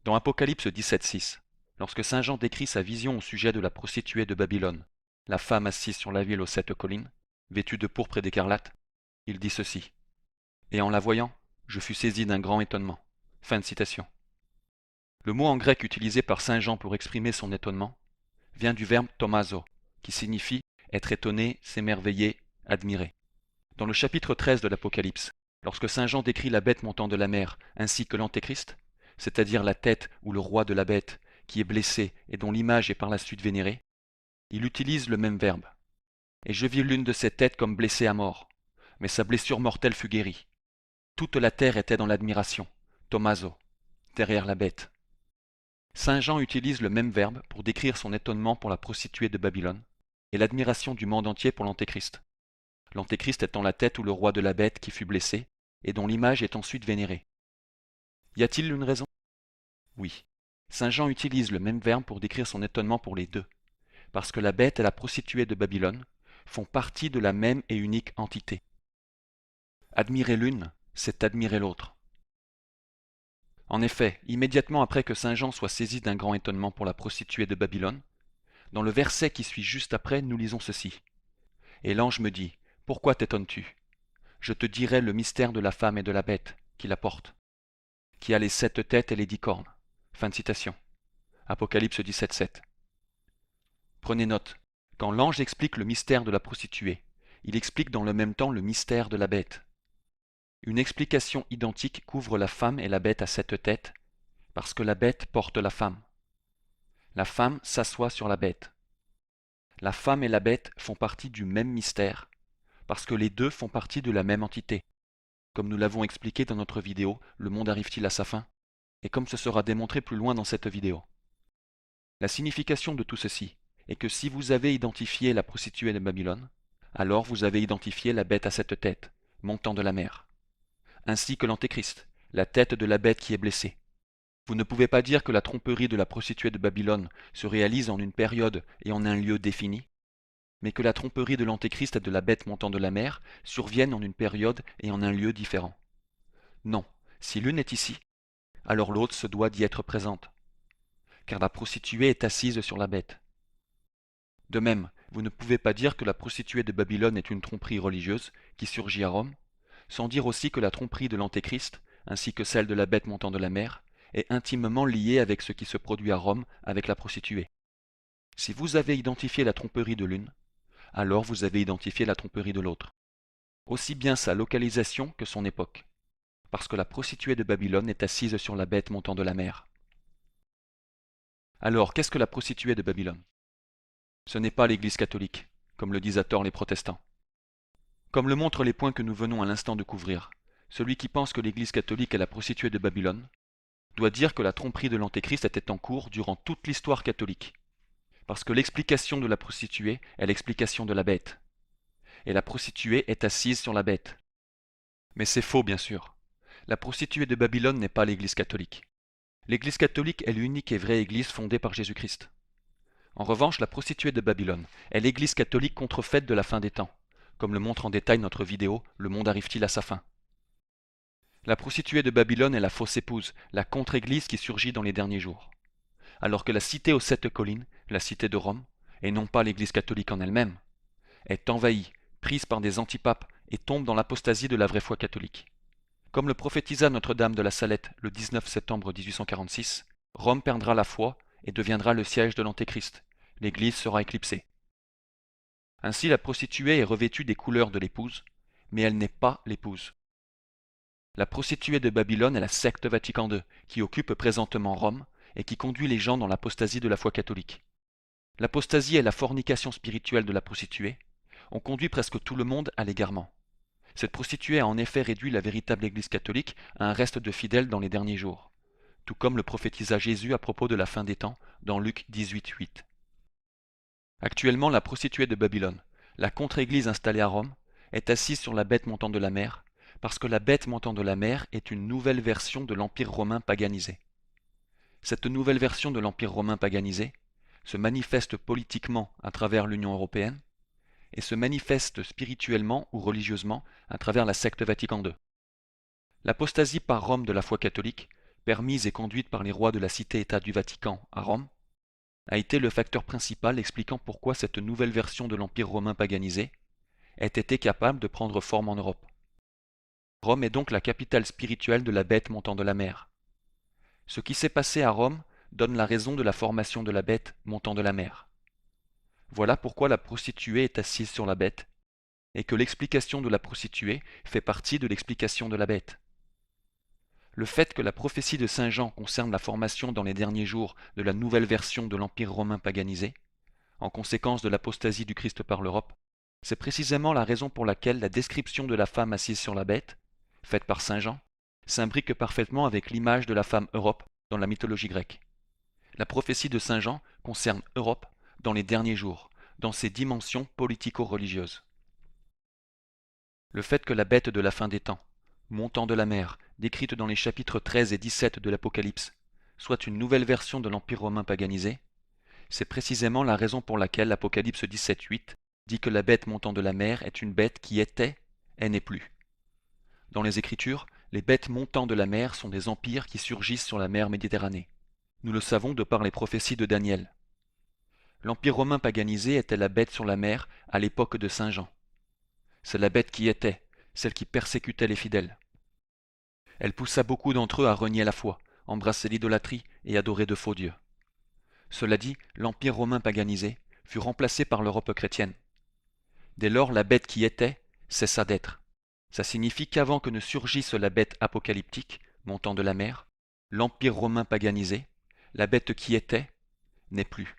Dans Apocalypse 17:6, lorsque saint Jean décrit sa vision au sujet de la prostituée de Babylone, la femme assise sur la ville aux 7 collines, vêtue de pourpre et d'écarlate, il dit ceci. Et en la voyant, je fus saisi d'un grand étonnement. Fin de citation. Le mot en grec utilisé par saint Jean pour exprimer son étonnement vient du verbe thomazo, qui signifie être étonné, s'émerveiller, admirer. Dans le chapitre 13 de l'Apocalypse, lorsque saint Jean décrit la bête montant de la mer ainsi que l'Antéchrist, c'est-à-dire la tête ou le roi de la bête qui est blessé et dont l'image est par la suite vénérée, il utilise le même verbe. Et je vis l'une de ces têtes comme blessée à mort, mais sa blessure mortelle fut guérie. Toute la terre était dans l'admiration, thomazo, derrière la bête. Saint Jean utilise le même verbe pour décrire son étonnement pour la prostituée de Babylone et l'admiration du monde entier pour l'Antéchrist. L'Antéchrist étant la tête ou le roi de la bête qui fut blessé et dont l'image est ensuite vénérée. Y a-t-il une raison? Oui. Saint Jean utilise le même verbe pour décrire son étonnement pour les deux, parce que la bête et la prostituée de Babylone font partie de la même et unique entité. Admirer l'une, c'est admirer l'autre. En effet, immédiatement après que saint Jean soit saisi d'un grand étonnement pour la prostituée de Babylone, dans le verset qui suit juste après, nous lisons ceci. Et l'ange me dit, pourquoi t'étonnes-tu? Je te dirai le mystère de la femme et de la bête qui la porte, qui a les 7 têtes et les 10 cornes. Fin de citation. Apocalypse 17:7. Prenez note, quand l'ange explique le mystère de la prostituée, il explique dans le même temps le mystère de la bête. Une explication identique couvre la femme et la bête à 7 têtes, parce que la bête porte la femme. La femme s'assoit sur la bête. La femme et la bête font partie du même mystère, parce que les deux font partie de la même entité, comme nous l'avons expliqué dans notre vidéo « Le monde arrive-t-il à sa fin ?» et comme ce sera démontré plus loin dans cette vidéo. La signification de tout ceci est que si vous avez identifié la prostituée de Babylone, alors vous avez identifié la bête à 7 têtes, montant de la mer, ainsi que l'Antéchrist, la tête de la bête qui est blessée. Vous ne pouvez pas dire que la tromperie de la prostituée de Babylone se réalise en une période et en un lieu défini, mais que la tromperie de l'Antéchrist et de la bête montant de la mer surviennent en une période et en un lieu différents. Non, si l'une est ici, alors l'autre se doit d'y être présente, car la prostituée est assise sur la bête. De même, vous ne pouvez pas dire que la prostituée de Babylone est une tromperie religieuse qui surgit à Rome, sans dire aussi que la tromperie de l'Antéchrist, ainsi que celle de la bête montant de la mer, est intimement liée avec ce qui se produit à Rome avec la prostituée. Si vous avez identifié la tromperie de l'une, alors vous avez identifié la tromperie de l'autre. Aussi bien sa localisation que son époque, parce que la prostituée de Babylone est assise sur la bête montant de la mer. Alors, qu'est-ce que la prostituée de Babylone? Ce n'est pas l'Église catholique, comme le disent à tort les protestants. Comme le montrent les points que nous venons à l'instant de couvrir, celui qui pense que l'Église catholique est la prostituée de Babylone doit dire que la tromperie de l'Antéchrist était en cours durant toute l'histoire catholique, parce que l'explication de la prostituée est l'explication de la bête, et la prostituée est assise sur la bête. Mais c'est faux, bien sûr. La prostituée de Babylone n'est pas l'Église catholique. L'Église catholique est l'unique et vraie Église fondée par Jésus-Christ. En revanche, la prostituée de Babylone est l'Église catholique contrefaite de la fin des temps, comme le montre en détail notre vidéo « Le monde arrive-t-il à sa fin ?» La prostituée de Babylone est la fausse épouse, la contre-église qui surgit dans les derniers jours. Alors que la cité aux 7 collines, la cité de Rome, et non pas l'Église catholique en elle-même, est envahie, prise par des antipapes et tombe dans l'apostasie de la vraie foi catholique. Comme le prophétisa Notre-Dame de la Salette le 19 septembre 1846, Rome perdra la foi et deviendra le siège de l'Antéchrist. L'Église sera éclipsée. Ainsi la prostituée est revêtue des couleurs de l'épouse, mais elle n'est pas l'épouse. La prostituée de Babylone est la secte Vatican II, qui occupe présentement Rome et qui conduit les gens dans l'apostasie de la foi catholique. L'apostasie et la fornication spirituelle de la prostituée ont conduit presque tout le monde à l'égarement. Cette prostituée a en effet réduit la véritable Église catholique à un reste de fidèles dans les derniers jours, tout comme le prophétisa Jésus à propos de la fin des temps dans Luc 18:8. Actuellement, la prostituée de Babylone, la contre-église installée à Rome, est assise sur la bête montant de la mer, parce que la bête montant de la mer est une nouvelle version de l'Empire romain paganisé. Cette nouvelle version de l'Empire romain paganisé se manifeste politiquement à travers l'Union européenne et se manifeste spirituellement ou religieusement à travers la secte Vatican II. L'apostasie par Rome de la foi catholique permise et conduite par les rois de la cité-État du Vatican à Rome, a été le facteur principal expliquant pourquoi cette nouvelle version de l'Empire romain paganisé ait été capable de prendre forme en Europe. Rome est donc la capitale spirituelle de la bête montant de la mer. Ce qui s'est passé à Rome donne la raison de la formation de la bête montant de la mer. Voilà pourquoi la prostituée est assise sur la bête, et que l'explication de la prostituée fait partie de l'explication de la bête. Le fait que la prophétie de Saint Jean concerne la formation dans les derniers jours de la nouvelle version de l'Empire romain paganisé, en conséquence de l'apostasie du Christ par l'Europe, c'est précisément la raison pour laquelle la description de la femme assise sur la bête, faite par Saint Jean, s'imbrique parfaitement avec l'image de la femme Europe dans la mythologie grecque. La prophétie de Saint Jean concerne Europe dans les derniers jours, dans ses dimensions politico-religieuses. Le fait que la bête de la fin des temps, montant de la mer, décrite dans les chapitres 13 et 17 de l'Apocalypse, soit une nouvelle version de l'Empire romain paganisé, c'est précisément la raison pour laquelle l'Apocalypse 17:8 dit que la bête montant de la mer est une bête qui était et n'est plus. Dans les Écritures, les bêtes montant de la mer sont des empires qui surgissent sur la mer Méditerranée. Nous le savons de par les prophéties de Daniel. L'Empire romain paganisé était la bête sur la mer à l'époque de Saint Jean. C'est la bête qui était, celle qui persécutait les fidèles. Elle poussa beaucoup d'entre eux à renier la foi, embrasser l'idolâtrie et adorer de faux dieux. Cela dit, l'Empire romain paganisé fut remplacé par l'Europe chrétienne. Dès lors, la bête qui était cessa d'être. Ça signifie qu'avant que ne surgisse la bête apocalyptique, montant de la mer, l'Empire romain paganisé, la bête qui était, n'est plus.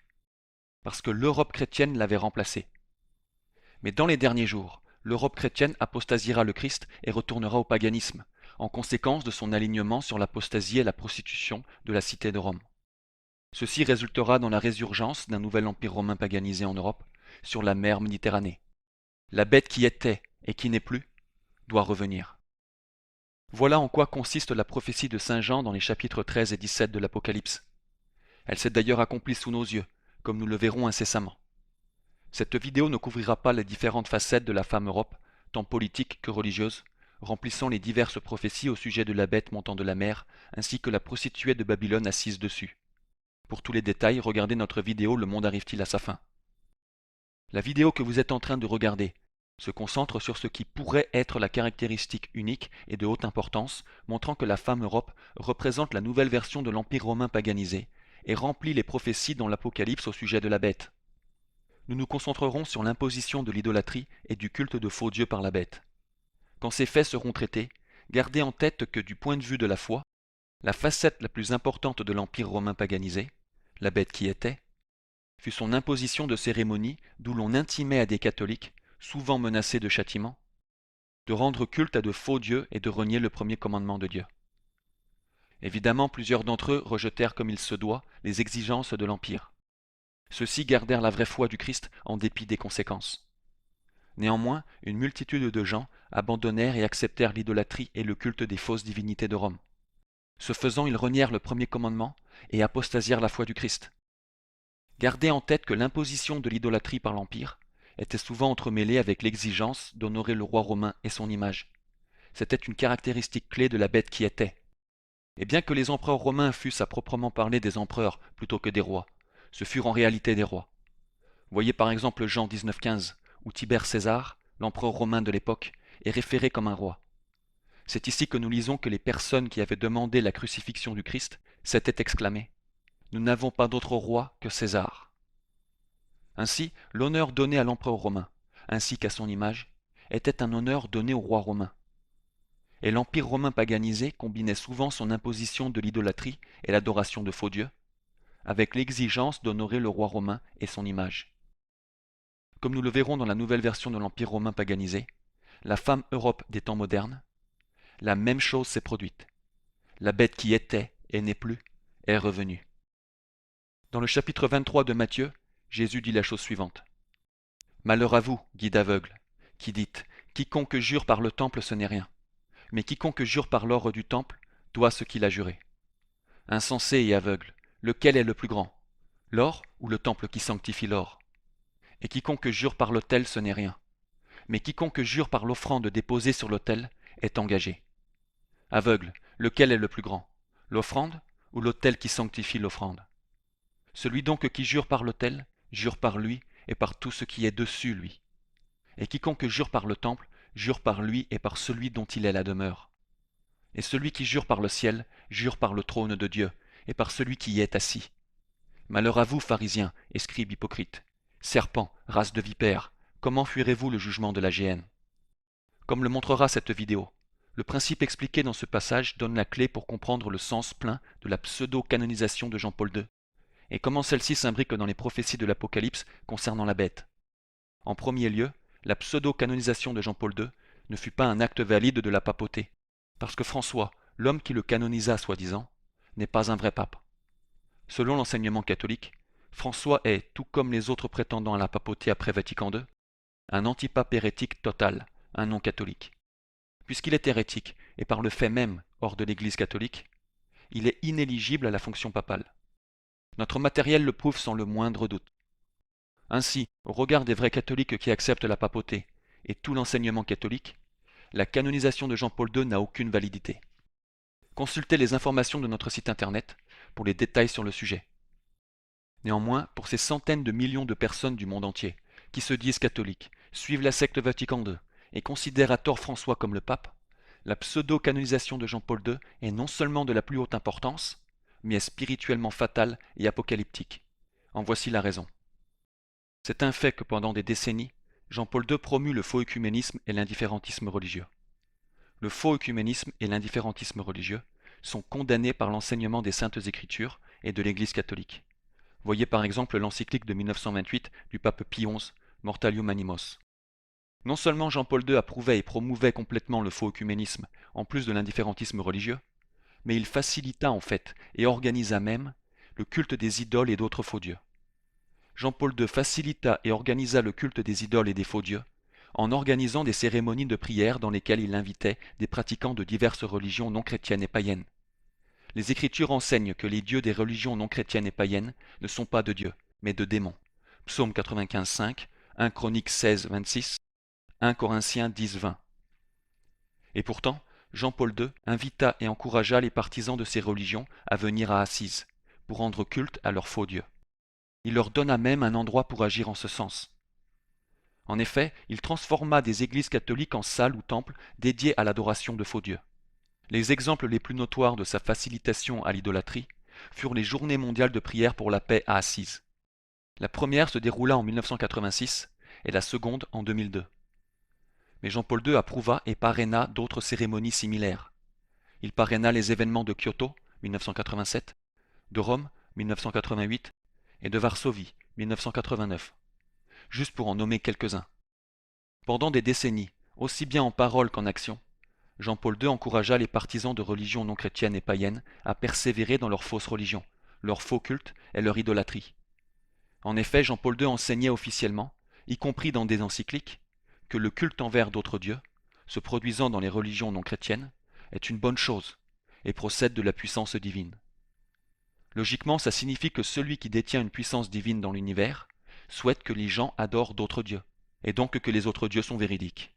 Parce que l'Europe chrétienne l'avait remplacée. Mais dans les derniers jours, l'Europe chrétienne apostasiera le Christ et retournera au paganisme, en conséquence de son alignement sur l'apostasie et la prostitution de la cité de Rome. Ceci résultera dans la résurgence d'un nouvel empire romain paganisé en Europe, sur la mer Méditerranée. La bête qui était et qui n'est plus doit revenir. Voilà en quoi consiste la prophétie de Saint Jean dans les chapitres 13 et 17 de l'Apocalypse. Elle s'est d'ailleurs accomplie sous nos yeux, comme nous le verrons incessamment. Cette vidéo ne couvrira pas les différentes facettes de la femme Europe, tant politique que religieuse, remplissant les diverses prophéties au sujet de la bête montant de la mer, ainsi que la prostituée de Babylone assise dessus. Pour tous les détails, regardez notre vidéo Le monde arrive-t-il à sa fin. La vidéo que vous êtes en train de regarder se concentre sur ce qui pourrait être la caractéristique unique et de haute importance, montrant que la femme Europe représente la nouvelle version de l'Empire romain paganisé et remplit les prophéties dans l'Apocalypse au sujet de la bête. Nous nous concentrerons sur l'imposition de l'idolâtrie et du culte de faux dieux par la bête. Quand ces faits seront traités, gardez en tête que du point de vue de la foi, la facette la plus importante de l'Empire romain paganisé, la bête qui était, fut son imposition de cérémonies d'où l'on intimait à des catholiques, souvent menacés de châtiment, de rendre culte à de faux dieux et de renier le premier commandement de Dieu. Évidemment, plusieurs d'entre eux rejetèrent comme il se doit les exigences de l'Empire. Ceux-ci gardèrent la vraie foi du Christ en dépit des conséquences. Néanmoins, une multitude de gens abandonnèrent et acceptèrent l'idolâtrie et le culte des fausses divinités de Rome. Ce faisant, ils renièrent le premier commandement et apostasièrent la foi du Christ. Gardez en tête que l'imposition de l'idolâtrie par l'Empire était souvent entremêlée avec l'exigence d'honorer le roi romain et son image. C'était une caractéristique clé de la bête qui était. Et bien que les empereurs romains fussent à proprement parler des empereurs plutôt que des rois, ce furent en réalité des rois. Voyez par exemple Jean 19,15, où Tibère César, l'empereur romain de l'époque, est référé comme un roi. C'est ici que nous lisons que les personnes qui avaient demandé la crucifixion du Christ s'étaient exclamées « Nous n'avons pas d'autre roi que César ». Ainsi, l'honneur donné à l'empereur romain, ainsi qu'à son image, était un honneur donné au roi romain. Et l'empire romain paganisé combinait souvent son imposition de l'idolâtrie et l'adoration de faux dieux, avec l'exigence d'honorer le roi romain et son image. Comme nous le verrons dans la nouvelle version de l'Empire romain paganisé, la femme Europe des temps modernes, la même chose s'est produite. La bête qui était et n'est plus est revenue. Dans le chapitre 23 de Matthieu, Jésus dit la chose suivante. « Malheur à vous, guides aveugles, qui dites « Quiconque jure par le temple, ce n'est rien. Mais quiconque jure par l'or du temple, doit ce qu'il a juré. Insensé et aveugle, lequel est le plus grand, l'or ou le temple qui sanctifie l'or? Et quiconque jure par l'autel, ce n'est rien. Mais quiconque jure par l'offrande déposée sur l'autel est engagé. Aveugle, lequel est le plus grand, L'offrande ou l'autel qui sanctifie l'offrande? Celui donc qui jure par l'autel, jure par lui et par tout ce qui est dessus lui. Et quiconque jure par le temple, jure par lui et par celui dont il est la demeure. Et celui qui jure par le ciel, jure par le trône de Dieu et par celui qui y est assis. Malheur à vous, pharisiens et scribes hypocrites! Serpents, race de vipères, comment fuirez-vous le jugement de la géhenne? Comme le montrera cette vidéo, le principe expliqué dans ce passage donne la clé pour comprendre le sens plein de la pseudo-canonisation de Jean-Paul II, et comment celle-ci s'imbrique dans les prophéties de l'Apocalypse concernant la bête. En premier lieu, la pseudo-canonisation de Jean-Paul II ne fut pas un acte valide de la papauté, parce que François, l'homme qui le canonisa soi-disant, n'est pas un vrai pape. Selon l'enseignement catholique, François est, tout comme les autres prétendants à la papauté après Vatican II, un antipape hérétique total, un non-catholique. Puisqu'il est hérétique et par le fait même hors de l'Église catholique, il est inéligible à la fonction papale. Notre matériel le prouve sans le moindre doute. Ainsi, au regard des vrais catholiques qui acceptent la papauté et tout l'enseignement catholique, la canonisation de Jean-Paul II n'a aucune validité. Consultez les informations de notre site internet pour les détails sur le sujet. Néanmoins, pour ces centaines de millions de personnes du monde entier qui se disent catholiques, suivent la secte Vatican II et considèrent à tort François comme le pape, la pseudo-canonisation de Jean-Paul II est non seulement de la plus haute importance, mais est spirituellement fatale et apocalyptique. En voici la raison. C'est un fait que pendant des décennies, Jean-Paul II promut le faux œcuménisme et l'indifférentisme religieux. Le faux œcuménisme et l'indifférentisme religieux sont condamnés par l'enseignement des Saintes Écritures et de l'Église catholique. Voyez par exemple l'encyclique de 1928 du pape Pie XI, Mortalium Animos. Non seulement Jean-Paul II approuvait et promouvait complètement le faux œcuménisme, en plus de l'indifférentisme religieux, mais il facilita en fait et organisa même le culte des idoles et d'autres faux dieux. Jean-Paul II facilita et organisa le culte des idoles et des faux dieux, en organisant des cérémonies de prière dans lesquelles il invitait des pratiquants de diverses religions non chrétiennes et païennes. Les Écritures enseignent que les dieux des religions non chrétiennes et païennes ne sont pas de dieux, mais de démons. Psaume 95,5, 1 Chroniques 16,26, 1 Corinthiens 10,20. Et pourtant, Jean-Paul II invita et encouragea les partisans de ces religions à venir à Assise, pour rendre culte à leurs faux dieux. Il leur donna même un endroit pour agir en ce sens. En effet, il transforma des églises catholiques en salles ou temples dédiés à l'adoration de faux dieux. Les exemples les plus notoires de sa facilitation à l'idolâtrie furent les Journées mondiales de prière pour la paix à Assise. La première se déroula en 1986 et la seconde en 2002. Mais Jean-Paul II approuva et parraina d'autres cérémonies similaires. Il parraina les événements de Kyoto, 1987, de Rome, 1988, et de Varsovie, 1989, juste pour en nommer quelques-uns. Pendant des décennies, aussi bien en parole qu'en action, Jean-Paul II encouragea les partisans de religions non chrétiennes et païennes à persévérer dans leur fausse religion, leur faux culte et leur idolâtrie. En effet, Jean-Paul II enseignait officiellement, y compris dans des encycliques, que le culte envers d'autres dieux, se produisant dans les religions non chrétiennes, est une bonne chose et procède de la puissance divine. Logiquement, ça signifie que celui qui détient une puissance divine dans l'univers souhaite que les gens adorent d'autres dieux, et donc que les autres dieux sont véridiques.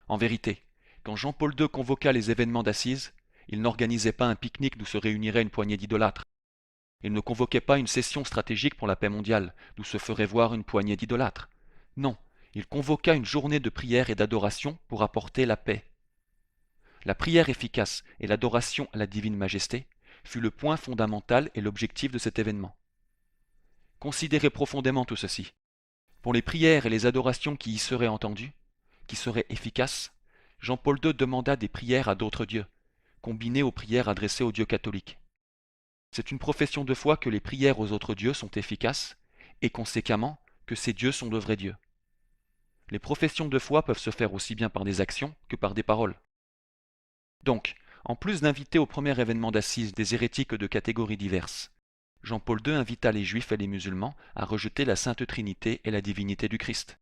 En vérité, quand Jean-Paul II convoqua les événements d'Assise, il n'organisait pas un pique-nique d'où se réunirait une poignée d'idolâtres. Il ne convoquait pas une session stratégique pour la paix mondiale, d'où se ferait voir une poignée d'idolâtres. Non, il convoqua une journée de prière et d'adoration pour apporter la paix. La prière efficace et l'adoration à la divine majesté fut le point fondamental et l'objectif de cet événement. Considérez profondément tout ceci. Pour les prières et les adorations qui y seraient entendues, qui seraient efficaces, Jean-Paul II demanda des prières à d'autres dieux, combinées aux prières adressées aux dieux catholiques. C'est une profession de foi que les prières aux autres dieux sont efficaces, et conséquemment que ces dieux sont de vrais dieux. Les professions de foi peuvent se faire aussi bien par des actions que par des paroles. Donc, en plus d'inviter au premier événement d'Assise des hérétiques de catégories diverses, Jean-Paul II invita les Juifs et les musulmans à rejeter la Sainte Trinité et la divinité du Christ.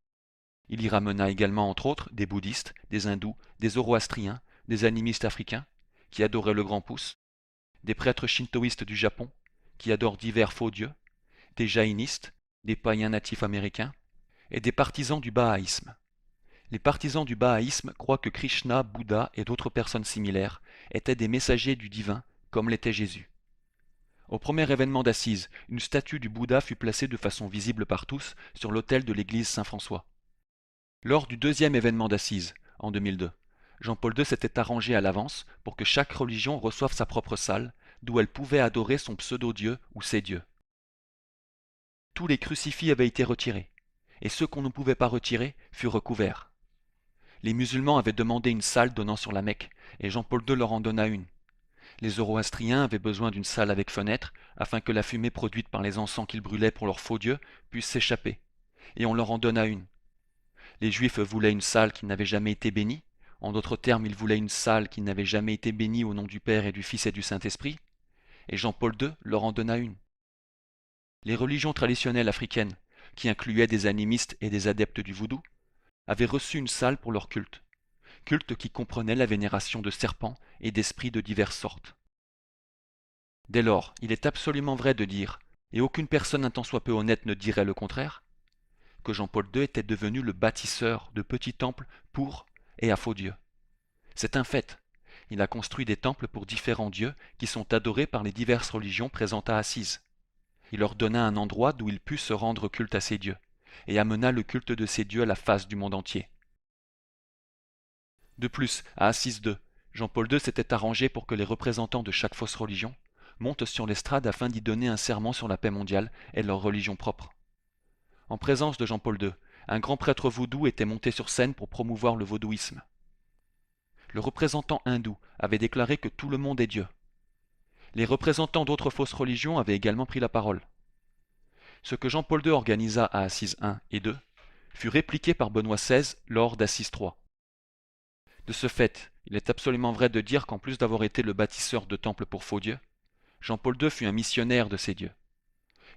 Il y ramena également entre autres des bouddhistes, des hindous, des zoroastriens, des animistes africains, qui adoraient le grand pouce, des prêtres shintoïstes du Japon, qui adorent divers faux dieux, des jaïnistes, des païens natifs américains, et des partisans du bahaïsme. Les partisans du bahaïsme croient que Krishna, Bouddha et d'autres personnes similaires étaient des messagers du divin comme l'était Jésus. Au premier événement d'Assise, une statue du Bouddha fut placée de façon visible par tous sur l'autel de l'église Saint-François. Lors du deuxième événement d'Assise, en 2002, Jean-Paul II s'était arrangé à l'avance pour que chaque religion reçoive sa propre salle, d'où elle pouvait adorer son pseudo-dieu ou ses dieux. Tous les crucifix avaient été retirés, et ceux qu'on ne pouvait pas retirer furent recouverts. Les musulmans avaient demandé une salle donnant sur la Mecque, et Jean-Paul II leur en donna une. Les zoroastriens avaient besoin d'une salle avec fenêtre, afin que la fumée produite par les encens qu'ils brûlaient pour leurs faux dieux puisse s'échapper, et on leur en donna une. Les juifs voulaient une salle qui n'avait jamais été bénie, en d'autres termes ils voulaient une salle qui n'avait jamais été bénie au nom du Père et du Fils et du Saint-Esprit, et Jean-Paul II leur en donna une. Les religions traditionnelles africaines, qui incluaient des animistes et des adeptes du vaudou, avaient reçu une salle pour leur culte qui comprenait la vénération de serpents et d'esprits de diverses sortes. Dès lors, il est absolument vrai de dire, et aucune personne un tant soit peu honnête ne dirait le contraire, que Jean-Paul II était devenu le bâtisseur de petits temples pour et à faux dieux. C'est un fait. Il a construit des temples pour différents dieux qui sont adorés par les diverses religions présentes à Assise. Il leur donna un endroit d'où ils pussent se rendre culte à ces dieux, et amena le culte de ces dieux à la face du monde entier. De plus, à Assise II, Jean-Paul II s'était arrangé pour que les représentants de chaque fausse religion montent sur l'estrade afin d'y donner un serment sur la paix mondiale et leur religion propre. En présence de Jean-Paul II, un grand prêtre vaudou était monté sur scène pour promouvoir le vaudouisme. Le représentant hindou avait déclaré que tout le monde est Dieu. Les représentants d'autres fausses religions avaient également pris la parole. Ce que Jean-Paul II organisa à Assise I et II fut répliqué par Benoît XVI lors d'Assise III. De ce fait, il est absolument vrai de dire qu'en plus d'avoir été le bâtisseur de temples pour faux dieux, Jean-Paul II fut un missionnaire de ces dieux.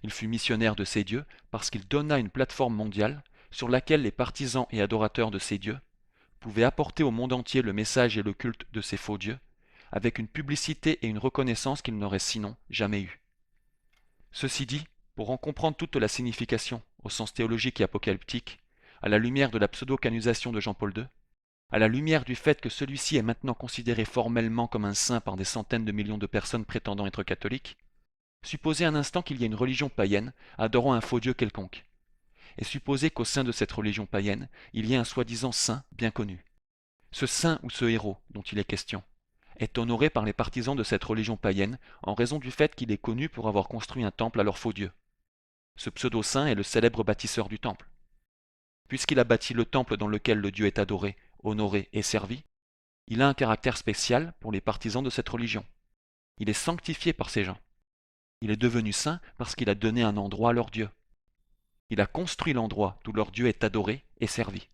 Il fut missionnaire de ces dieux parce qu'il donna une plateforme mondiale sur laquelle les partisans et adorateurs de ces dieux pouvaient apporter au monde entier le message et le culte de ces faux dieux, avec une publicité et une reconnaissance qu'ils n'auraient sinon jamais eue. Ceci dit, pour en comprendre toute la signification, au sens théologique et apocalyptique, à la lumière de la pseudo-canisation de Jean-Paul II, à la lumière du fait que celui-ci est maintenant considéré formellement comme un saint par des centaines de millions de personnes prétendant être catholiques, supposez un instant qu'il y ait une religion païenne adorant un faux dieu quelconque, et supposez qu'au sein de cette religion païenne, il y ait un soi-disant saint bien connu. Ce saint ou ce héros dont il est question est honoré par les partisans de cette religion païenne en raison du fait qu'il est connu pour avoir construit un temple à leur faux dieu. Ce pseudo-saint est le célèbre bâtisseur du temple. Puisqu'il a bâti le temple dans lequel le dieu est adoré, honoré et servi, il a un caractère spécial pour les partisans de cette religion. Il est sanctifié par ces gens. Il est devenu saint parce qu'il a donné un endroit à leur Dieu. Il a construit l'endroit d'où leur Dieu est adoré et servi.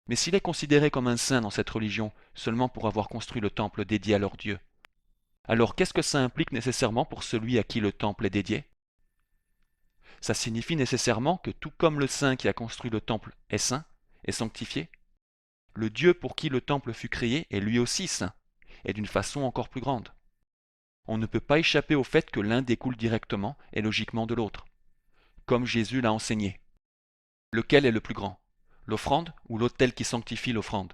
Mais s'il est considéré comme un saint dans cette religion seulement pour avoir construit le temple dédié à leur Dieu, alors qu'est-ce que ça implique nécessairement pour celui à qui le temple est dédié? Ça signifie nécessairement que tout comme le saint qui a construit le temple est saint, est sanctifié, le Dieu pour qui le temple fut créé est lui aussi saint, et d'une façon encore plus grande. On ne peut pas échapper au fait que l'un découle directement et logiquement de l'autre, comme Jésus l'a enseigné. Lequel est le plus grand, l'offrande ou l'autel qui sanctifie l'offrande?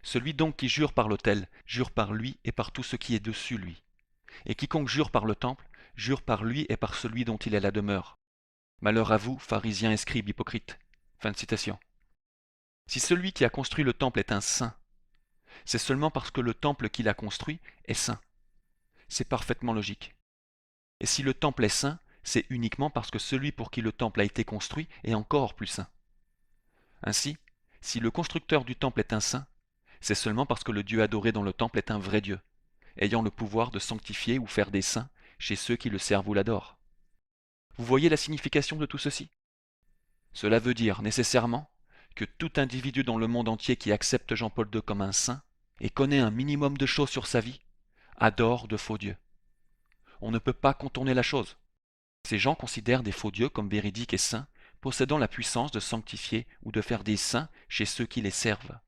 Celui donc qui jure par l'autel, jure par lui et par tout ce qui est dessus lui. Et quiconque jure par le temple, jure par lui et par celui dont il est la demeure. Malheur à vous, pharisiens et scribes hypocrites. Fin de citation. Si celui qui a construit le temple est un saint, c'est seulement parce que le temple qu'il a construit est saint. C'est parfaitement logique. Et si le temple est saint, c'est uniquement parce que celui pour qui le temple a été construit est encore plus saint. Ainsi, si le constructeur du temple est un saint, c'est seulement parce que le Dieu adoré dans le temple est un vrai Dieu, ayant le pouvoir de sanctifier ou faire des saints chez ceux qui le servent ou l'adorent. Vous voyez la signification de tout ceci? Cela veut dire nécessairement que tout individu dans le monde entier qui accepte Jean-Paul II comme un saint et connaît un minimum de choses sur sa vie, adore de faux dieux. On ne peut pas contourner la chose. Ces gens considèrent des faux dieux comme véridiques et saints, possédant la puissance de sanctifier ou de faire des saints chez ceux qui les servent.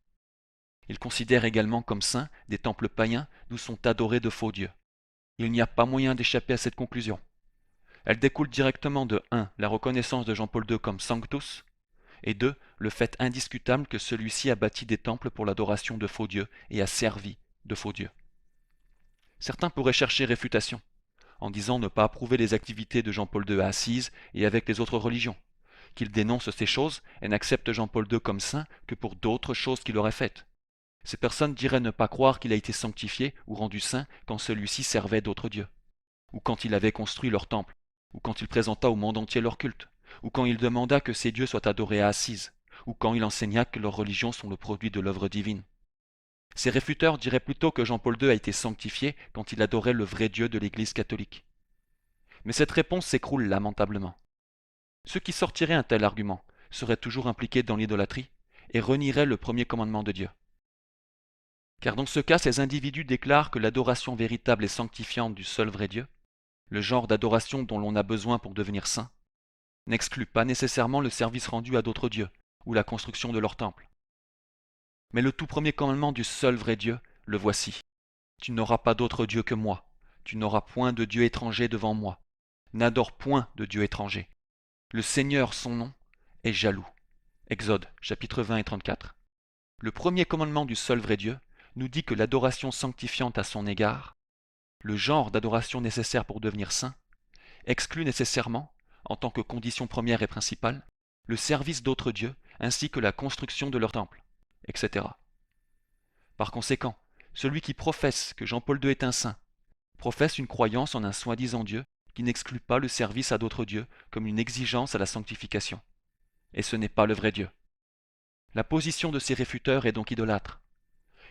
Ils considèrent également comme saints des temples païens d'où sont adorés de faux dieux. Il n'y a pas moyen d'échapper à cette conclusion. Elle découle directement de 1. La reconnaissance de Jean-Paul II comme sanctus, et 2. Le fait indiscutable que celui-ci a bâti des temples pour l'adoration de faux dieux et a servi de faux dieux. Certains pourraient chercher réfutation, en disant ne pas approuver les activités de Jean-Paul II à Assise et avec les autres religions, qu'il dénonce ces choses et n'accepte Jean-Paul II comme saint que pour d'autres choses qu'il aurait faites. Ces personnes diraient ne pas croire qu'il a été sanctifié ou rendu saint quand celui-ci servait d'autres dieux, ou quand il avait construit leur temple, ou quand il présenta au monde entier leur culte, ou quand il demanda que ces dieux soient adorés à Assise, ou quand il enseigna que leurs religions sont le produit de l'œuvre divine. Ces réfuteurs diraient plutôt que Jean-Paul II a été sanctifié quand il adorait le vrai Dieu de l'Église catholique. Mais cette réponse s'écroule lamentablement. Ceux qui sortiraient un tel argument seraient toujours impliqués dans l'idolâtrie et renieraient le premier commandement de Dieu. Car dans ce cas, ces individus déclarent que l'adoration véritable et sanctifiante du seul vrai Dieu, le genre d'adoration dont l'on a besoin pour devenir saint, n'exclut pas nécessairement le service rendu à d'autres dieux ou la construction de leur temple. Mais le tout premier commandement du seul vrai Dieu, le voici. Tu n'auras pas d'autre Dieu que moi, tu n'auras point de Dieu étranger devant moi, n'adore point de Dieu étranger. Le Seigneur, son nom, est jaloux. Exode, chapitre 20 et 34. Le premier commandement du seul vrai Dieu nous dit que l'adoration sanctifiante à son égard, le genre d'adoration nécessaire pour devenir saint, exclut nécessairement, en tant que condition première et principale, le service d'autres dieux ainsi que la construction de leur temple, etc. Par conséquent, celui qui professe que Jean-Paul II est un saint, professe une croyance en un soi-disant Dieu qui n'exclut pas le service à d'autres dieux comme une exigence à la sanctification. Et ce n'est pas le vrai Dieu. La position de ces réfuteurs est donc idolâtre.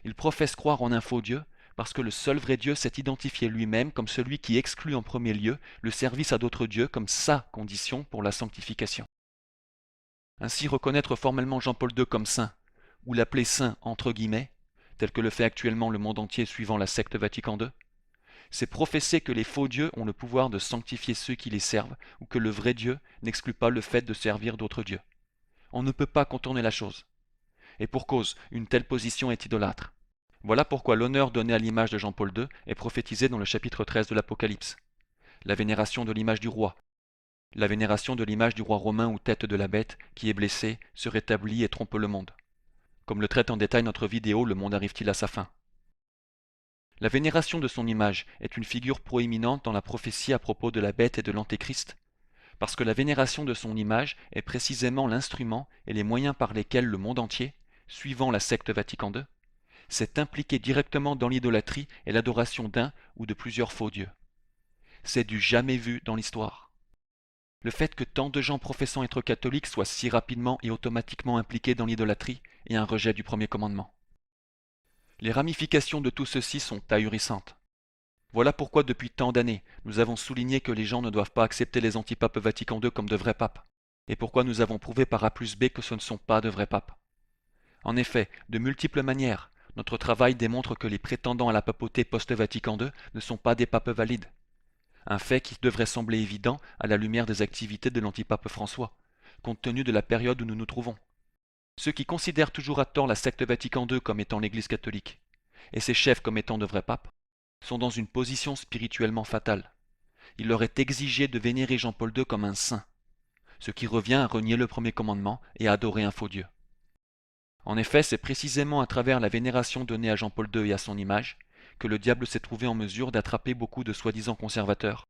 Ils professent croire en un faux Dieu parce que le seul vrai Dieu s'est identifié lui-même comme celui qui exclut en premier lieu le service à d'autres dieux comme sa condition pour la sanctification. Ainsi, reconnaître formellement Jean-Paul II comme saint, ou l'appeler saint entre guillemets, tel que le fait actuellement le monde entier suivant la secte Vatican II, c'est professer que les faux dieux ont le pouvoir de sanctifier ceux qui les servent, ou que le vrai Dieu n'exclut pas le fait de servir d'autres dieux. On ne peut pas contourner la chose. Et pour cause, une telle position est idolâtre. Voilà pourquoi l'honneur donné à l'image de Jean-Paul II est prophétisé dans le chapitre 13 de l'Apocalypse. La vénération de l'image du roi. La vénération de l'image du roi romain ou tête de la bête qui est blessé, se rétablit et trompe le monde. Comme le traite en détail notre vidéo Le monde arrive-t-il à sa fin. La vénération de son image est une figure proéminente dans la prophétie à propos de la bête et de l'antéchrist, parce que la vénération de son image est précisément l'instrument et les moyens par lesquels le monde entier, suivant la secte Vatican II, s'est impliqué directement dans l'idolâtrie et l'adoration d'un ou de plusieurs faux dieux. C'est du jamais vu dans l'histoire. Le fait que tant de gens professant être catholiques soient si rapidement et automatiquement impliqués dans l'idolâtrie est un rejet du premier commandement. Les ramifications de tout ceci sont ahurissantes. Voilà pourquoi depuis tant d'années, nous avons souligné que les gens ne doivent pas accepter les antipapes Vatican II comme de vrais papes, et pourquoi nous avons prouvé par A plus B que ce ne sont pas de vrais papes. En effet, de multiples manières, notre travail démontre que les prétendants à la papauté post-Vatican II ne sont pas des papes valides. Un fait qui devrait sembler évident à la lumière des activités de l'antipape François, compte tenu de la période où nous nous trouvons. Ceux qui considèrent toujours à tort la secte Vatican II comme étant l'Église catholique, et ses chefs comme étant de vrais papes, sont dans une position spirituellement fatale. Il leur est exigé de vénérer Jean-Paul II comme un saint, ce qui revient à renier le premier commandement et à adorer un faux Dieu. En effet, c'est précisément à travers la vénération donnée à Jean-Paul II et à son image que le diable s'est trouvé en mesure d'attraper beaucoup de soi-disant conservateurs,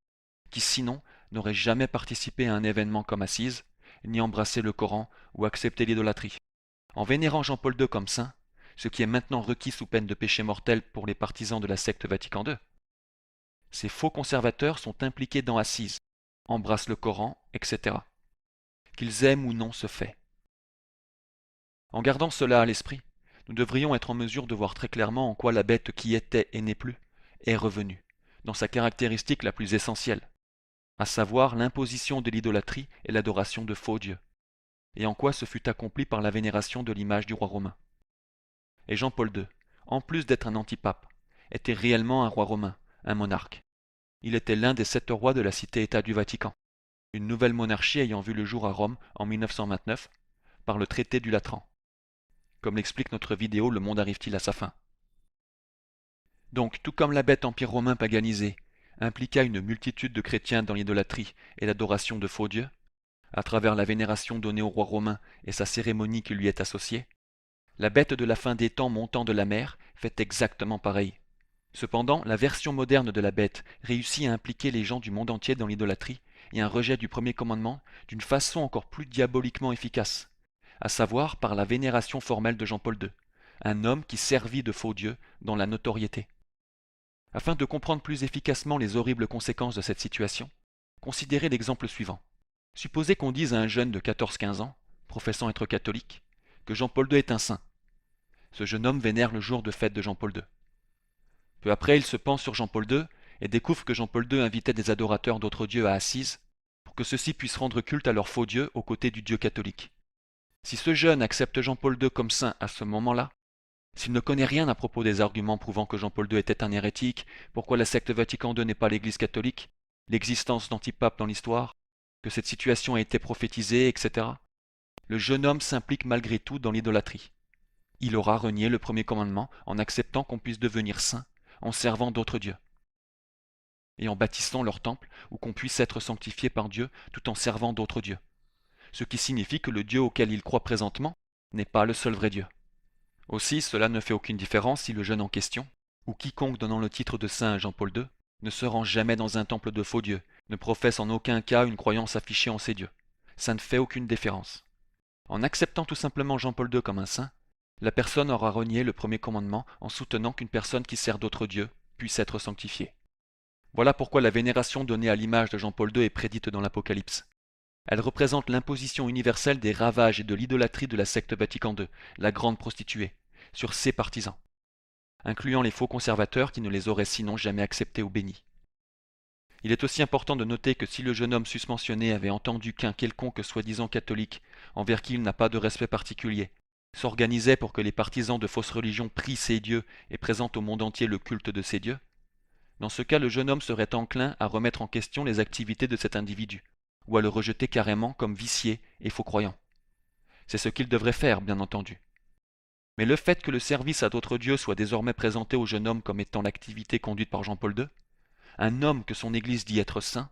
qui sinon n'auraient jamais participé à un événement comme Assise, ni embrassé le Coran ou accepté l'idolâtrie. En vénérant Jean-Paul II comme saint, ce qui est maintenant requis sous peine de péché mortel pour les partisans de la secte Vatican II, ces faux conservateurs sont impliqués dans Assise, embrassent le Coran, etc. Qu'ils aiment ou non ce fait. En gardant cela à l'esprit, nous devrions être en mesure de voir très clairement en quoi la bête qui était et n'est plus est revenue, dans sa caractéristique la plus essentielle, à savoir l'imposition de l'idolâtrie et l'adoration de faux dieux, et en quoi ce fut accompli par la vénération de l'image du roi romain. Et Jean-Paul II, en plus d'être un antipape, était réellement un roi romain, un monarque. Il était l'un des 7 rois de la cité-État du Vatican, une nouvelle monarchie ayant vu le jour à Rome en 1929 par le traité du Latran. Comme l'explique notre vidéo Le monde arrive-t-il à sa fin. Donc, tout comme la bête empire romain paganisé impliqua une multitude de chrétiens dans l'idolâtrie et l'adoration de faux dieux, à travers la vénération donnée au roi romain et sa cérémonie qui lui est associée, la bête de la fin des temps montant de la mer fait exactement pareil. Cependant, la version moderne de la bête réussit à impliquer les gens du monde entier dans l'idolâtrie et un rejet du premier commandement d'une façon encore plus diaboliquement efficace, à savoir par la vénération formelle de Jean-Paul II, un homme qui servit de faux dieu dans la notoriété. Afin de comprendre plus efficacement les horribles conséquences de cette situation, considérez l'exemple suivant. Supposez qu'on dise à un jeune de 14-15 ans, professant être catholique, que Jean-Paul II est un saint. Ce jeune homme vénère le jour de fête de Jean-Paul II. Peu après, il se penche sur Jean-Paul II et découvre que Jean-Paul II invitait des adorateurs d'autres dieux à Assise pour que ceux-ci puissent rendre culte à leur faux dieu aux côtés du Dieu catholique. Si ce jeune accepte Jean-Paul II comme saint à ce moment-là, s'il ne connaît rien à propos des arguments prouvant que Jean-Paul II était un hérétique, pourquoi la secte Vatican II n'est pas l'Église catholique, l'existence d'antipapes dans l'histoire, que cette situation a été prophétisée, etc., le jeune homme s'implique malgré tout dans l'idolâtrie. Il aura renié le premier commandement en acceptant qu'on puisse devenir saint en servant d'autres dieux, et en bâtissant leur temple où qu'on puisse être sanctifié par Dieu tout en servant d'autres dieux, ce qui signifie que le Dieu auquel il croit présentement n'est pas le seul vrai Dieu. Aussi, cela ne fait aucune différence si le jeune en question, ou quiconque donnant le titre de saint à Jean-Paul II, ne se rend jamais dans un temple de faux dieux, ne professe en aucun cas une croyance affichée en ces dieux. Ça ne fait aucune différence. En acceptant tout simplement Jean-Paul II comme un saint, la personne aura renié le premier commandement en soutenant qu'une personne qui sert d'autres dieux puisse être sanctifiée. Voilà pourquoi la vénération donnée à l'image de Jean-Paul II est prédite dans l'Apocalypse. Elle représente l'imposition universelle des ravages et de l'idolâtrie de la secte Vatican II, la grande prostituée, sur ses partisans, incluant les faux conservateurs qui ne les auraient sinon jamais acceptés ou bénis. Il est aussi important de noter que si le jeune homme susmentionné avait entendu qu'un quelconque soi-disant catholique, envers qui il n'a pas de respect particulier, s'organisait pour que les partisans de fausses religions prient ces dieux et présentent au monde entier le culte de ces dieux, dans ce cas le jeune homme serait enclin à remettre en question les activités de cet individu, ou à le rejeter carrément comme vicié et faux croyant. C'est ce qu'il devrait faire, bien entendu. Mais le fait que le service à d'autres dieux soit désormais présenté au jeune homme comme étant l'activité conduite par Jean-Paul II, un homme que son Église dit être saint,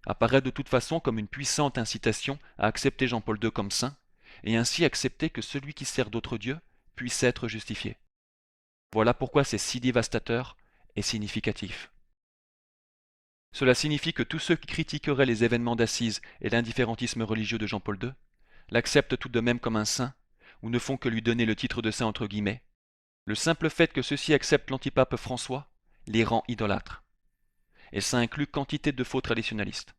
apparaît de toute façon comme une puissante incitation à accepter Jean-Paul II comme saint, et ainsi accepter que celui qui sert d'autres dieux puisse être justifié. Voilà pourquoi c'est si dévastateur et significatif. Cela signifie que tous ceux qui critiqueraient les événements d'Assise et l'indifférentisme religieux de Jean-Paul II l'acceptent tout de même comme un saint, ou ne font que lui donner le titre de saint entre guillemets. Le simple fait que ceux-ci acceptent l'antipape François les rend idolâtres. Et ça inclut quantité de faux traditionalistes.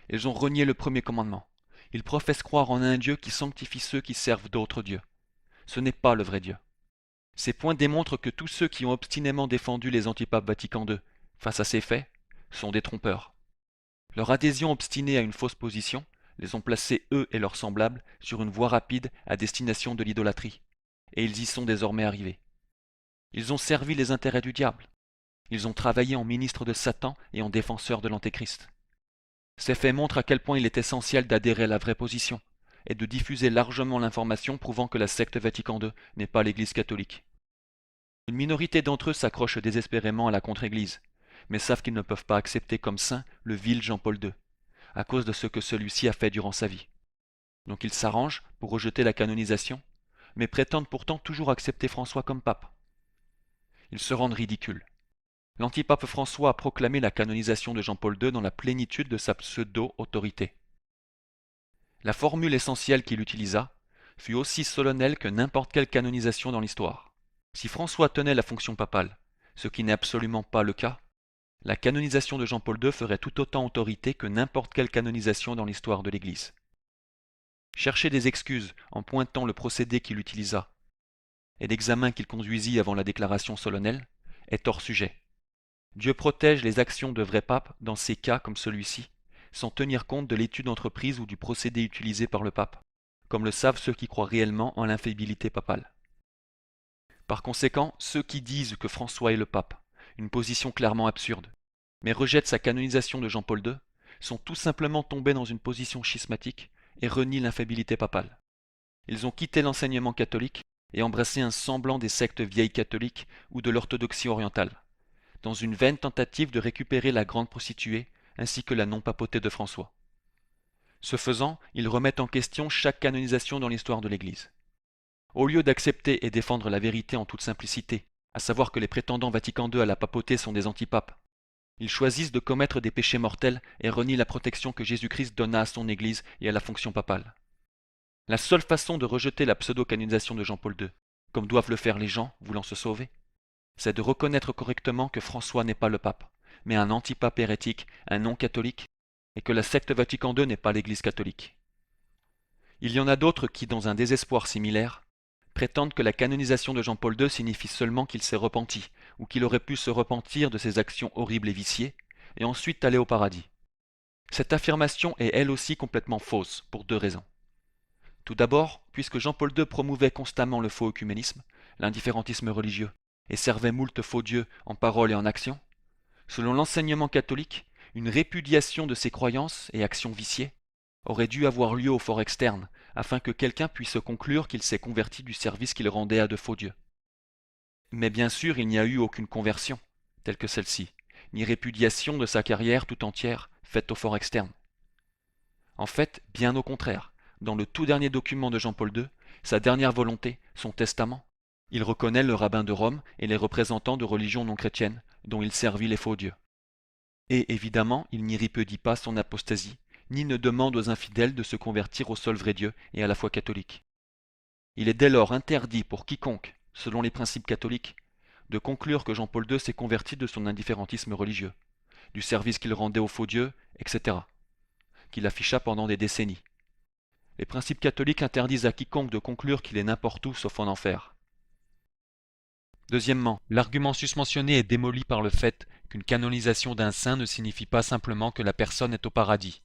Ils ont renié le premier commandement. Ils professent croire en un Dieu qui sanctifie ceux qui servent d'autres dieux. Ce n'est pas le vrai Dieu. Ces points démontrent que tous ceux qui ont obstinément défendu les antipapes Vatican II face à ces faits sont des trompeurs. Leur adhésion obstinée à une fausse position les ont placés, eux et leurs semblables, sur une voie rapide à destination de l'idolâtrie, et ils y sont désormais arrivés. Ils ont servi les intérêts du diable. Ils ont travaillé en ministres de Satan et en défenseurs de l'Antéchrist. Ces faits montrent à quel point il est essentiel d'adhérer à la vraie position, et de diffuser largement l'information prouvant que la secte Vatican II n'est pas l'Église catholique. Une minorité d'entre eux s'accrochent désespérément à la contre-Église, mais savent qu'ils ne peuvent pas accepter comme saint le vil Jean-Paul II, à cause de ce que celui-ci a fait durant sa vie. Donc ils s'arrangent pour rejeter la canonisation, mais prétendent pourtant toujours accepter François comme pape. Ils se rendent ridicules. L'antipape François a proclamé la canonisation de Jean-Paul II dans la plénitude de sa pseudo-autorité. La formule essentielle qu'il utilisa fut aussi solennelle que n'importe quelle canonisation dans l'histoire. Si François tenait la fonction papale, ce qui n'est absolument pas le cas, la canonisation de Jean-Paul II ferait tout autant autorité que n'importe quelle canonisation dans l'histoire de l'Église. Chercher des excuses en pointant le procédé qu'il utilisa et l'examen qu'il conduisit avant la déclaration solennelle est hors sujet. Dieu protège les actions de vrais papes dans ces cas comme celui-ci, sans tenir compte de l'étude entreprise ou du procédé utilisé par le pape, comme le savent ceux qui croient réellement en l'infaillibilité papale. Par conséquent, ceux qui disent que François est le pape, une position clairement absurde, mais rejettent sa canonisation de Jean-Paul II, sont tout simplement tombés dans une position schismatique et renient l'infaillibilité papale. Ils ont quitté l'enseignement catholique et embrassé un semblant des sectes vieilles catholiques ou de l'orthodoxie orientale, dans une vaine tentative de récupérer la grande prostituée ainsi que la non-papauté de François. Ce faisant, ils remettent en question chaque canonisation dans l'histoire de l'Église. Au lieu d'accepter et défendre la vérité en toute simplicité, à savoir que les prétendants Vatican II à la papauté sont des antipapes. Ils choisissent de commettre des péchés mortels et renient la protection que Jésus-Christ donna à son Église et à la fonction papale. La seule façon de rejeter la pseudo-canonisation de Jean-Paul II, comme doivent le faire les gens voulant se sauver, c'est de reconnaître correctement que François n'est pas le pape, mais un antipape hérétique, un non-catholique, et que la secte Vatican II n'est pas l'Église catholique. Il y en a d'autres qui, dans un désespoir similaire, prétendent que la canonisation de Jean-Paul II signifie seulement qu'il s'est repenti, ou qu'il aurait pu se repentir de ses actions horribles et viciées, et ensuite aller au paradis. Cette affirmation est elle aussi complètement fausse, pour deux raisons. Tout d'abord, puisque Jean-Paul II promouvait constamment le faux œcuménisme, l'indifférentisme religieux, et servait moult faux dieux en parole et en action, selon l'enseignement catholique, une répudiation de ses croyances et actions viciées aurait dû avoir lieu au fort externe, afin que quelqu'un puisse conclure qu'il s'est converti du service qu'il rendait à de faux dieux. Mais bien sûr, il n'y a eu aucune conversion, telle que celle-ci, ni répudiation de sa carrière tout entière, faite au fort externe. En fait, bien au contraire, dans le tout dernier document de Jean-Paul II, sa dernière volonté, son testament, il reconnaît le rabbin de Rome et les représentants de religions non chrétiennes, dont il servit les faux dieux. Et évidemment, il n'y répudie pas son apostasie, ni ne demande aux infidèles de se convertir au seul vrai Dieu et à la foi catholique. Il est dès lors interdit pour quiconque, selon les principes catholiques, de conclure que Jean-Paul II s'est converti de son indifférentisme religieux, du service qu'il rendait aux faux dieux, etc., qu'il afficha pendant des décennies. Les principes catholiques interdisent à quiconque de conclure qu'il est n'importe où sauf en enfer. Deuxièmement, l'argument susmentionné est démoli par le fait qu'une canonisation d'un saint ne signifie pas simplement que la personne est au paradis.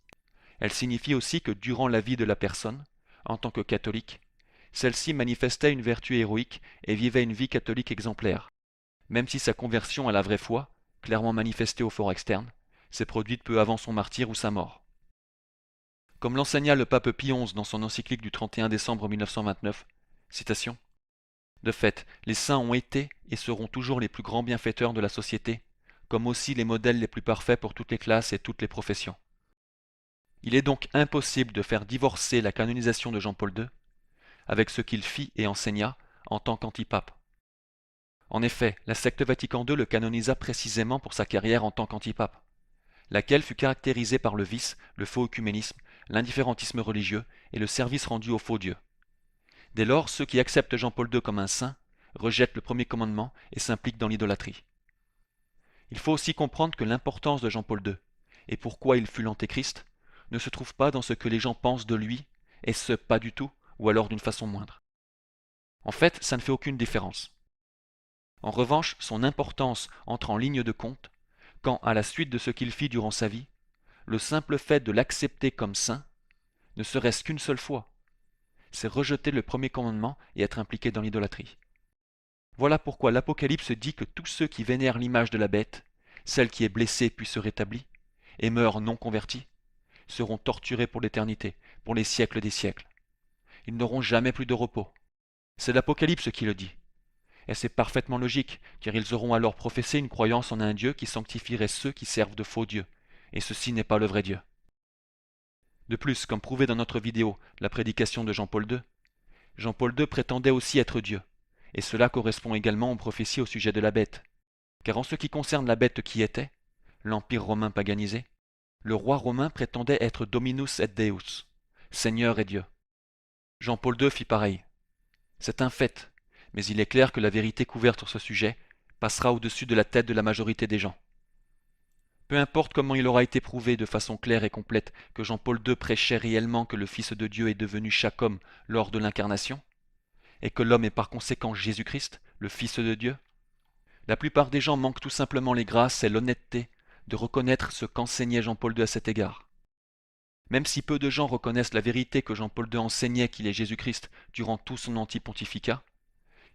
Elle signifie aussi que durant la vie de la personne, en tant que catholique, celle-ci manifestait une vertu héroïque et vivait une vie catholique exemplaire, même si sa conversion à la vraie foi, clairement manifestée au fort externe, s'est produite peu avant son martyre ou sa mort. Comme l'enseigna le pape Pie XI dans son encyclique du 31 décembre 1929, citation, « De fait, les saints ont été et seront toujours les plus grands bienfaiteurs de la société, comme aussi les modèles les plus parfaits pour toutes les classes et toutes les professions. Il est donc impossible de faire divorcer la canonisation de Jean-Paul II avec ce qu'il fit et enseigna en tant qu'antipape. En effet, la secte Vatican II le canonisa précisément pour sa carrière en tant qu'antipape, laquelle fut caractérisée par le vice, le faux œcuménisme, l'indifférentisme religieux et le service rendu aux faux dieux. Dès lors, ceux qui acceptent Jean-Paul II comme un saint rejettent le premier commandement et s'impliquent dans l'idolâtrie. Il faut aussi comprendre que l'importance de Jean-Paul II, et pourquoi il fut l'antéchrist, ne se trouve pas dans ce que les gens pensent de lui, et ce pas du tout, ou alors d'une façon moindre. En fait, ça ne fait aucune différence. En revanche, son importance entre en ligne de compte quand, à la suite de ce qu'il fit durant sa vie, le simple fait de l'accepter comme saint, ne serait-ce qu'une seule fois, c'est rejeter le premier commandement et être impliqué dans l'idolâtrie. Voilà pourquoi l'Apocalypse dit que tous ceux qui vénèrent l'image de la bête, celle qui est blessée puis se rétablit, et meurent non convertis, seront torturés pour l'éternité, pour les siècles des siècles. Ils n'auront jamais plus de repos. C'est l'Apocalypse qui le dit. Et c'est parfaitement logique, car ils auront alors professé une croyance en un Dieu qui sanctifierait ceux qui servent de faux dieux, et ceci n'est pas le vrai Dieu. De plus, comme prouvé dans notre vidéo, la prédication de Jean-Paul II, Jean-Paul II prétendait aussi être Dieu, et cela correspond également aux prophéties au sujet de la bête. Car en ce qui concerne la bête qui était, l'Empire romain paganisé, le roi romain prétendait être Dominus et Deus, Seigneur et Dieu. Jean-Paul II fit pareil. C'est un fait, mais il est clair que la vérité couverte sur ce sujet passera au-dessus de la tête de la majorité des gens. Peu importe comment il aura été prouvé de façon claire et complète que Jean-Paul II prêchait réellement que le Fils de Dieu est devenu chaque homme lors de l'incarnation, et que l'homme est par conséquent Jésus-Christ, le Fils de Dieu, la plupart des gens manquent tout simplement les grâces et l'honnêteté de reconnaître ce qu'enseignait Jean-Paul II à cet égard. Même si peu de gens reconnaissent la vérité que Jean-Paul II enseignait qu'il est Jésus-Christ durant tout son anti-pontificat,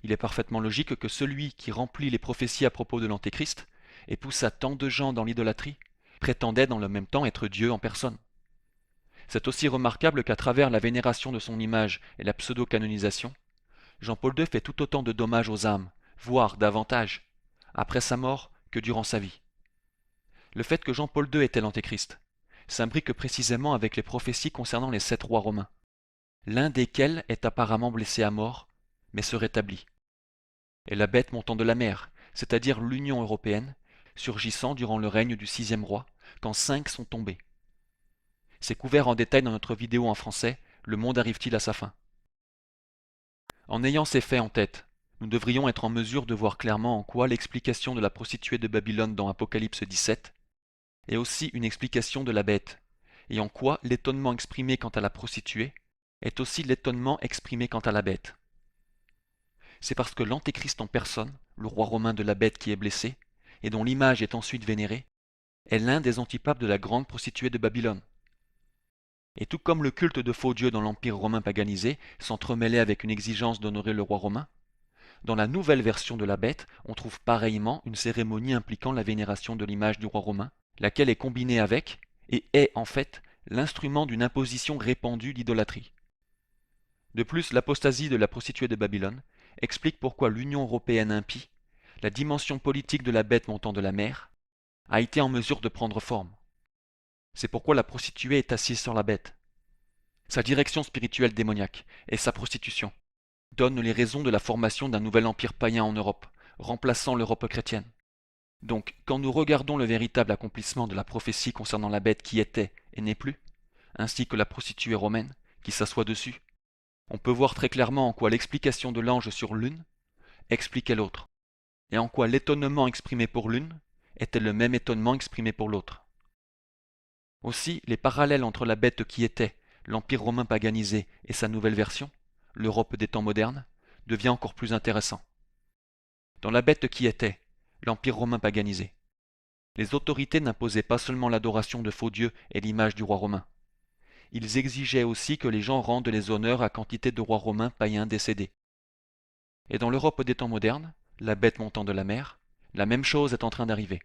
il est parfaitement logique que celui qui remplit les prophéties à propos de l'Antéchrist et poussa tant de gens dans l'idolâtrie prétendait dans le même temps être Dieu en personne. C'est aussi remarquable qu'à travers la vénération de son image et la pseudo-canonisation, Jean-Paul II fait tout autant de dommages aux âmes, voire davantage, après sa mort que durant sa vie. Le fait que Jean-Paul II était l'Antéchrist s'imbrique précisément avec les prophéties concernant les 7 rois romains, l'un desquels est apparemment blessé à mort, mais se rétablit. et la bête montant de la mer, c'est-à-dire l'Union européenne, surgissant durant le règne du sixième roi, quand 5 sont tombés. C'est couvert en détail dans notre vidéo en français, Le monde arrive-t-il à sa fin? En ayant ces faits en tête, nous devrions être en mesure de voir clairement en quoi l'explication de la prostituée de Babylone dans Apocalypse 17 est aussi une explication de la bête, et en quoi l'étonnement exprimé quant à la prostituée est aussi l'étonnement exprimé quant à la bête. C'est parce que l'Antéchrist en personne, le roi romain de la bête qui est blessé, et dont l'image est ensuite vénérée, est l'un des antipapes de la grande prostituée de Babylone. Et tout comme le culte de faux dieux dans l'Empire romain paganisé s'entremêlait avec une exigence d'honorer le roi romain, dans la nouvelle version de la bête, on trouve pareillement une cérémonie impliquant la vénération de l'image du roi romain, laquelle est combinée avec, et est en fait, l'instrument d'une imposition répandue d'idolâtrie. De plus, l'apostasie de la prostituée de Babylone explique pourquoi l'Union européenne impie, la dimension politique de la bête montant de la mer, a été en mesure de prendre forme. C'est pourquoi la prostituée est assise sur la bête. Sa direction spirituelle démoniaque et sa prostitution donnent les raisons de la formation d'un nouvel empire païen en Europe, remplaçant l'Europe chrétienne. Donc, quand nous regardons le véritable accomplissement de la prophétie concernant la bête qui était et n'est plus, ainsi que la prostituée romaine qui s'assoit dessus, on peut voir très clairement en quoi l'explication de l'ange sur l'une expliquait l'autre, et en quoi l'étonnement exprimé pour l'une était le même étonnement exprimé pour l'autre. Aussi, les parallèles entre la bête qui était, l'Empire romain paganisé, et sa nouvelle version, l'Europe des temps modernes, devient encore plus intéressant. Dans la bête qui était, l'Empire romain paganisé, les autorités n'imposaient pas seulement l'adoration de faux dieux et l'image du roi romain. Ils exigeaient aussi que les gens rendent les honneurs à quantité de rois romains païens décédés. Et dans l'Europe des temps modernes, la bête montant de la mer, la même chose est en train d'arriver.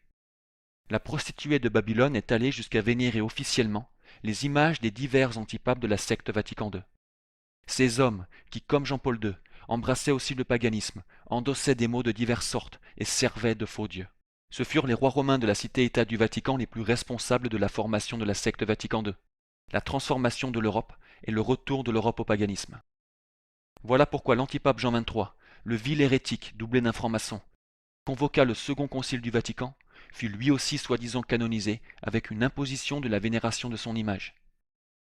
La prostituée de Babylone est allée jusqu'à vénérer officiellement les images des divers antipapes de la secte Vatican II. Ces hommes, qui, comme Jean-Paul II, embrassaient aussi le paganisme, endossaient des mots de diverses sortes et servaient de faux dieux. Ce furent les rois romains de la cité-État du Vatican les plus responsables de la formation de la secte Vatican II, la transformation de l'Europe et le retour de l'Europe au paganisme. Voilà pourquoi l'antipape Jean XXIII, le vil hérétique doublé d'un franc-maçon, convoqua le second concile du Vatican, fut lui aussi soi-disant canonisé avec une imposition de la vénération de son image.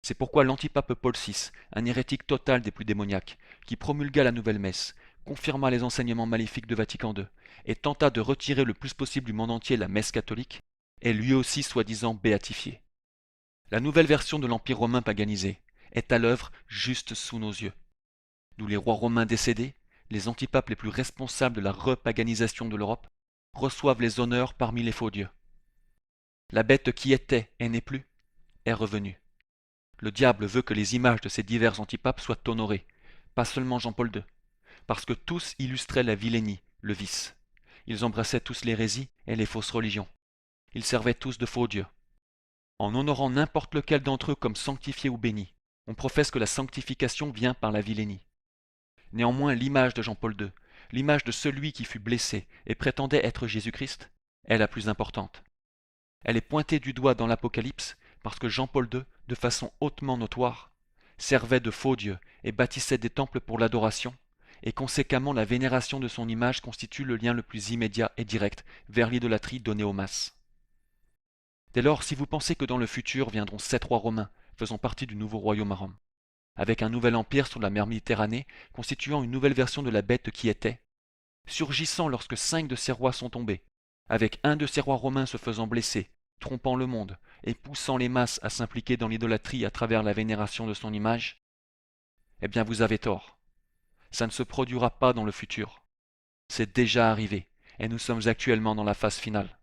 C'est pourquoi l'antipape Paul VI, un hérétique total des plus démoniaques, qui promulgua la nouvelle messe, confirma les enseignements maléfiques de Vatican II, et tenta de retirer le plus possible du monde entier la messe catholique, est lui aussi soi-disant béatifié. La nouvelle version de l'Empire romain paganisé est à l'œuvre juste sous nos yeux. D'où les rois romains décédés, les antipapes les plus responsables de la repaganisation de l'Europe, reçoivent les honneurs parmi les faux dieux. La bête qui était et n'est plus est revenue. Le diable veut que les images de ces divers antipapes soient honorées, pas seulement Jean-Paul II, parce que tous illustraient la vilainie, le vice. Ils embrassaient tous l'hérésie et les fausses religions. Ils servaient tous de faux dieux. En honorant n'importe lequel d'entre eux comme sanctifié ou béni, on professe que la sanctification vient par la vilainie. Néanmoins, l'image de Jean-Paul II, l'image de celui qui fut blessé et prétendait être Jésus-Christ, est la plus importante. Elle est pointée du doigt dans l'Apocalypse parce que Jean-Paul II, de façon hautement notoire, servait de faux dieux et bâtissait des temples pour l'adoration, et conséquemment la vénération de son image constitue le lien le plus immédiat et direct vers l'idolâtrie donnée aux masses. Dès lors, si vous pensez que dans le futur viendront 7 rois romains faisant partie du nouveau royaume à Rome, avec un nouvel empire sur la mer Méditerranée constituant une nouvelle version de la bête qui était, surgissant lorsque 5 de ces rois sont tombés, avec un de ces rois romains se faisant blesser, trompant le monde et poussant les masses à s'impliquer dans l'idolâtrie à travers la vénération de son image, eh bien vous avez tort. Ça ne se produira pas dans le futur. C'est déjà arrivé, et nous sommes actuellement dans la phase finale.